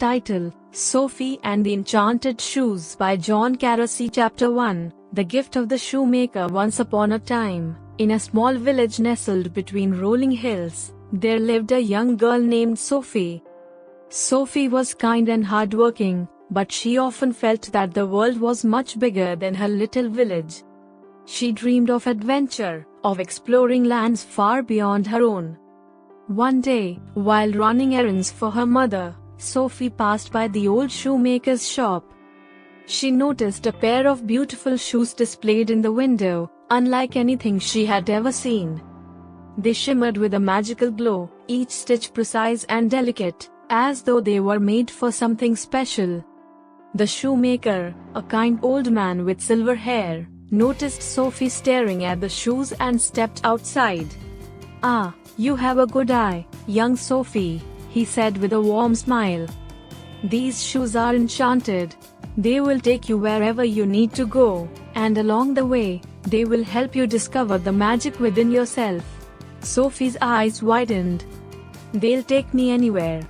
Title: Sophie and the Enchanted Shoes by John Caracy. Chapter 1. The Gift of the Shoemaker. Once upon a time, in a small village nestled between rolling hills, there lived a young girl named Sophie. Sophie was kind and hardworking, but she often felt that the world was much bigger than her little village. She dreamed of adventure, of exploring lands far beyond her own. One day, while running errands for her mother, Sophie passed by the old shoemaker's shop. She noticed a pair of beautiful shoes displayed in the window, unlike anything she had ever seen. They shimmered with a magical glow, each stitch precise and delicate, as though they were made for something special. The shoemaker, a kind old man with silver hair, noticed Sophie staring at the shoes and stepped outside. "Ah, you have a good eye, young Sophie," he said with a warm smile. "These shoes are enchanted. They will take you wherever you need to go, and along the way, they will help you discover the magic within yourself." Sophie's eyes widened. "They'll take me anywhere."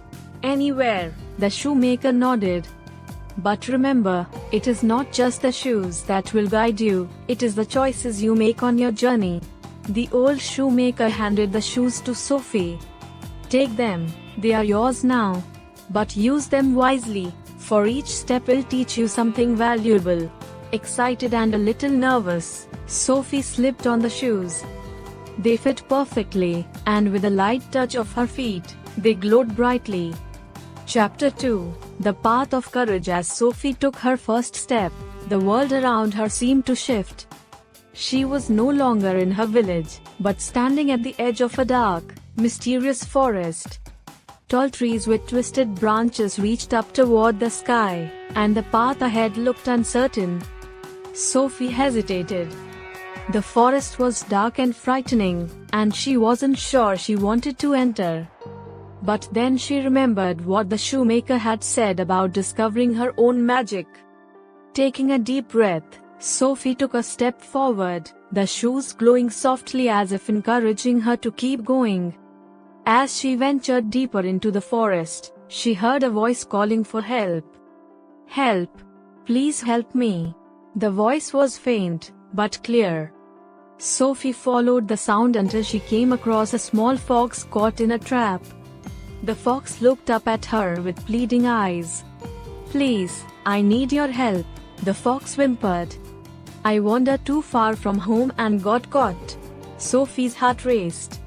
"Anywhere," the shoemaker nodded. "But remember, it is not just the shoes that will guide you, it is the choices you make on your journey." The old shoemaker handed the shoes to Sophie. "Take them, they are yours now. But use them wisely, for each step will teach you something valuable." Excited and a little nervous, Sophie slipped on the shoes. They fit perfectly, and with a light touch of her feet, they glowed brightly. Chapter 2. The Path of Courage. As Sophie took her first step, the world around her seemed to shift. She was no longer in her village, but standing at the edge of a dark, mysterious forest. Tall trees with twisted branches reached up toward the sky, and the path ahead looked uncertain. Sophie hesitated. The forest was dark and frightening, and she wasn't sure she wanted to enter. But then she remembered what the shoemaker had said about discovering her own magic. Taking a deep breath, Sophie took a step forward, the shoes glowing softly as if encouraging her to keep going. As she ventured deeper into the forest, she heard a voice calling for help. "Help! Please help me!" The voice was faint, but clear. Sophie followed the sound until she came across a small fox caught in a trap. The fox looked up at her with pleading eyes. "Please, I need your help," the fox whimpered. "I wandered too far from home and got caught." Sophie's heart raced.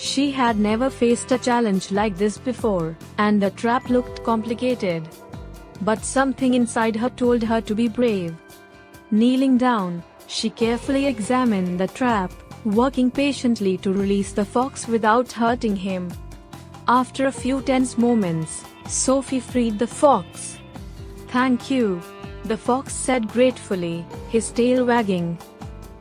She had never faced a challenge like this before, and the trap looked complicated. But something inside her told her to be brave. Kneeling down, she carefully examined the trap, working patiently to release the fox without hurting him. After a few tense moments, Sophie freed the fox. "Thank you," the fox said gratefully, his tail wagging.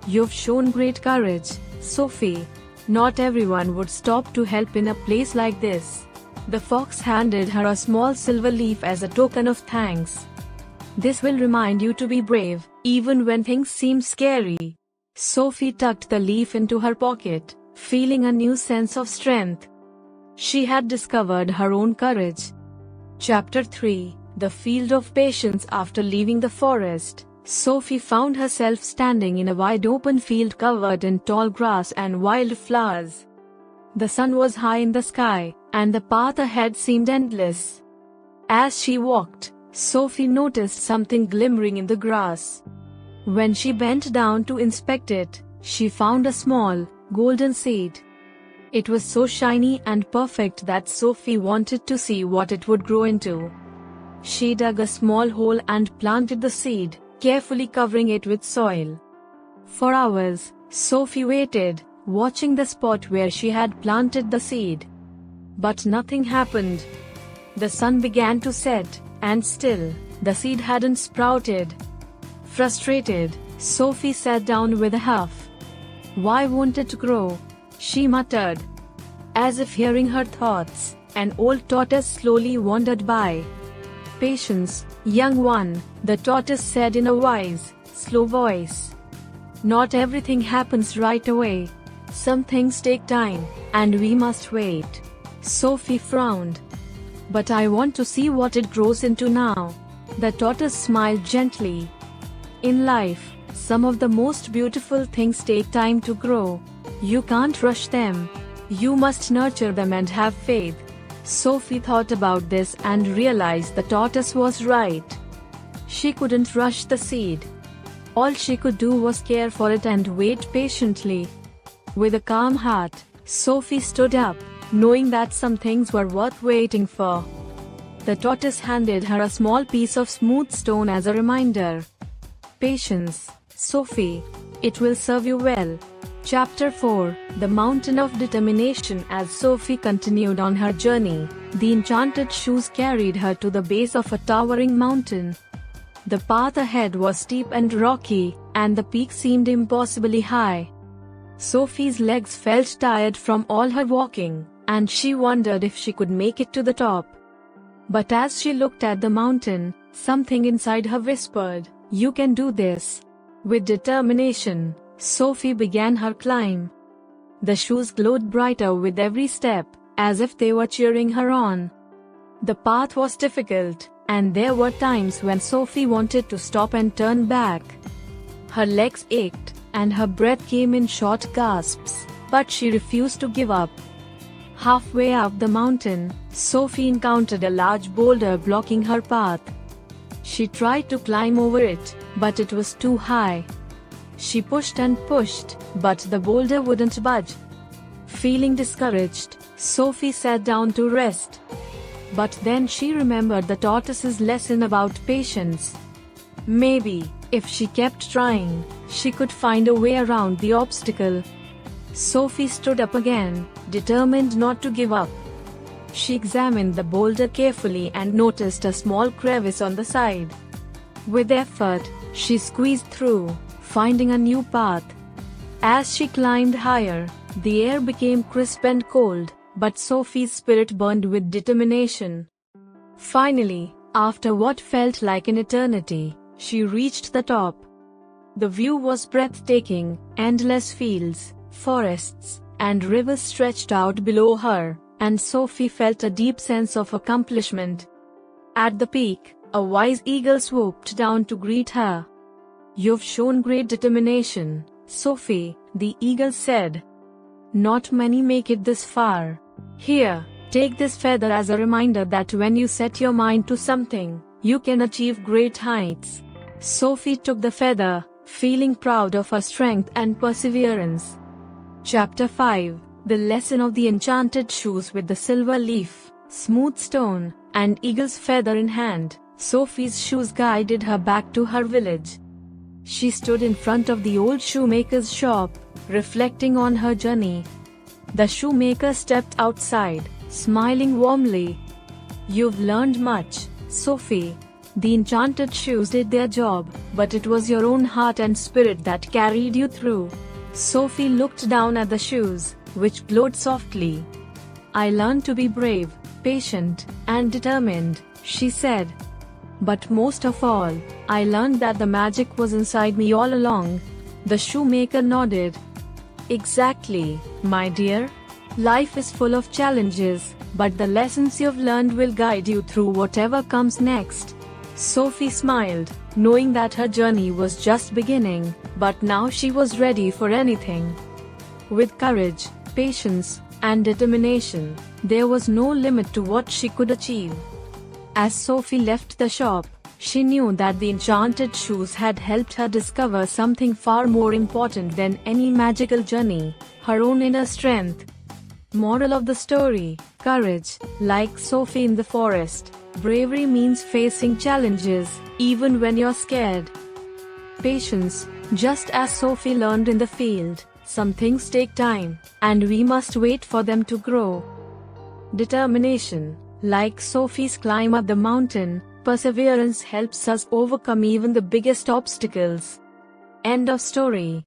"You've shown great courage, Sophie. Not everyone would stop to help in a place like this." The fox handed her a small silver leaf as a token of thanks. "This will remind you to be brave, even when things seem scary." Sophie tucked the leaf into her pocket, feeling a new sense of strength. She had discovered her own courage. Chapter 3. The Field of Patience. After leaving the forest, Sophie found herself standing in a wide open field covered in tall grass and wild flowers. The sun was high in the sky, and the path ahead seemed endless. As she walked, Sophie noticed something glimmering in the grass. When she bent down to inspect it, she found a small, golden seed. It was so shiny and perfect that Sophie wanted to see what it would grow into. She dug a small hole and planted the seed, carefully covering it with soil. For hours, Sophie waited, watching the spot where she had planted the seed. But nothing happened. The sun began to set, and still, the seed hadn't sprouted. Frustrated, Sophie sat down with a huff. "Why won't it grow?" she muttered. As if hearing her thoughts, an old tortoise slowly wandered by. "Patience, young one," the tortoise said in a wise, slow voice. "Not everything happens right away. Some things take time, and we must wait." Sophie frowned. But I want to see what it grows into now. The tortoise smiled gently. In life, some of the most beautiful things take time to grow. You can't rush them. You must nurture them and have faith. Sophie thought about this and realized the tortoise was right. She couldn't rush the seed. All she could do was care for it and wait patiently. With a calm heart, Sophie stood up, knowing that some things were worth waiting for. The tortoise handed her a small piece of smooth stone as a reminder. Patience, Sophie. It will serve you well. Chapter 4, The Mountain of Determination. As Sophie continued on her journey, the enchanted shoes carried her to the base of a towering mountain. The path ahead was steep and rocky, and the peak seemed impossibly high. Sophie's legs felt tired from all her walking, and she wondered if she could make it to the top. But as she looked at the mountain, something inside her whispered, "You can do this." With determination, Sophie began her climb. The shoes glowed brighter with every step, as if they were cheering her on. The path was difficult, and there were times when Sophie wanted to stop and turn back. Her legs ached, and her breath came in short gasps, but she refused to give up. Halfway up the mountain, Sophie encountered a large boulder blocking her path. She tried to climb over it, but it was too high. She pushed and pushed, but the boulder wouldn't budge. Feeling discouraged, Sophie sat down to rest. But then she remembered the tortoise's lesson about patience. Maybe, if she kept trying, she could find a way around the obstacle. Sophie stood up again, determined not to give up. She examined the boulder carefully and noticed a small crevice on the side. With effort, she squeezed through, finding a new path. As she climbed higher, the air became crisp and cold, but Sophie's spirit burned with determination. Finally, after what felt like an eternity, she reached the top. The view was breathtaking. Endless fields, forests, and rivers stretched out below her, and Sophie felt a deep sense of accomplishment. At the peak, a wise eagle swooped down to greet her. "You've shown great determination, Sophie," the eagle said. "Not many make it this far. Here, take this feather as a reminder that when you set your mind to something, you can achieve great heights." Sophie took the feather, feeling proud of her strength and perseverance. Chapter 5, The Lesson of the Enchanted Shoes. With the silver leaf, smooth stone, and eagle's feather in hand, Sophie's shoes guided her back to her village. She stood in front of the old shoemaker's shop, reflecting on her journey. The shoemaker stepped outside, smiling warmly. "You've learned much, Sophie. The enchanted shoes did their job, but it was your own heart and spirit that carried you through." Sophie looked down at the shoes, which glowed softly. "I learned to be brave, patient, and determined," she said. "But most of all, I learned that the magic was inside me all along." The shoemaker nodded. "Exactly, my dear. Life is full of challenges, but the lessons you've learned will guide you through whatever comes next." Sophie smiled, knowing that her journey was just beginning, but now she was ready for anything. With courage, patience, and determination, there was no limit to what she could achieve. As Sophie left the shop, she knew that the enchanted shoes had helped her discover something far more important than any magical journey: her own inner strength. Moral of the story: courage. Like Sophie in the forest, bravery means facing challenges, even when you're scared. Patience. Just as Sophie learned in the field, some things take time, and we must wait for them to grow. Determination. Like Sophie's climb up the mountain, perseverance helps us overcome even the biggest obstacles. End of story.